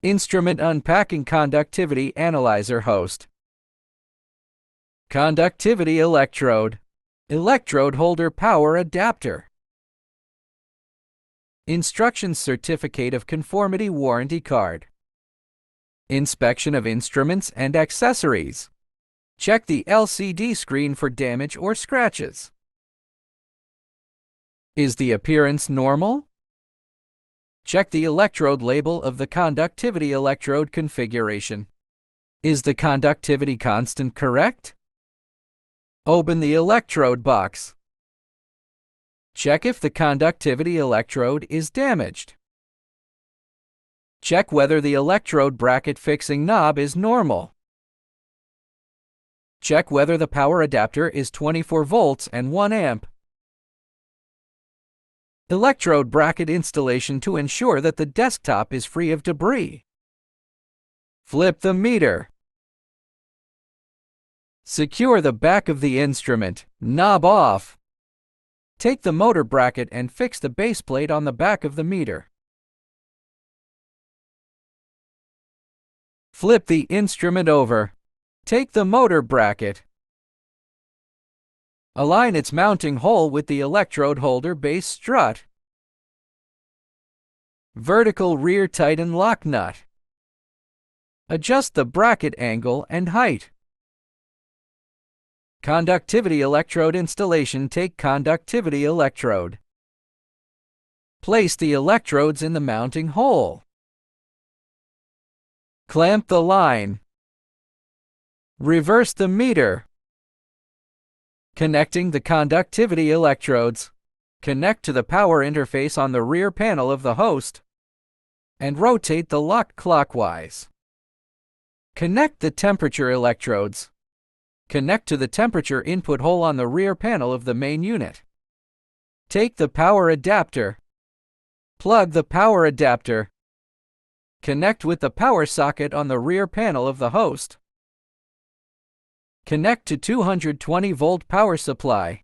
Instrument unpacking conductivity analyzer host. Conductivity electrode. Electrode holder power adapter. Instructions certificate of conformity warranty card. Inspection of instruments and accessories. Check the LCD screen for damage or scratches. Is the appearance normal? Check the electrode label of the conductivity electrode configuration. Is the conductivity constant correct? Open the electrode box. Check if the conductivity electrode is damaged. Check whether the electrode bracket fixing knob is normal. Check whether the power adapter is 24 volts and 1 amp. Electrode bracket installation to ensure that the desktop is free of debris. Flip the meter. Secure the back of the instrument, knob off. Take the motor bracket and fix the base plate on the back of the meter. Flip the instrument over. Take the motor bracket. Align its mounting hole with the electrode holder base strut. Vertical rear tighten lock nut. Adjust the bracket angle and height. Conductivity electrode installation. Take conductivity electrode. Place the electrodes in the mounting hole. Clamp the line. Reverse the meter. Connecting the conductivity electrodes. Connect to the power interface on the rear panel of the host and rotate the lock clockwise. Connect the temperature electrodes. Connect to the temperature input hole on the rear panel of the main unit. Take the power adapter. Plug the power adapter. Connect with the power socket on the rear panel of the host. Connect to 220-volt power supply.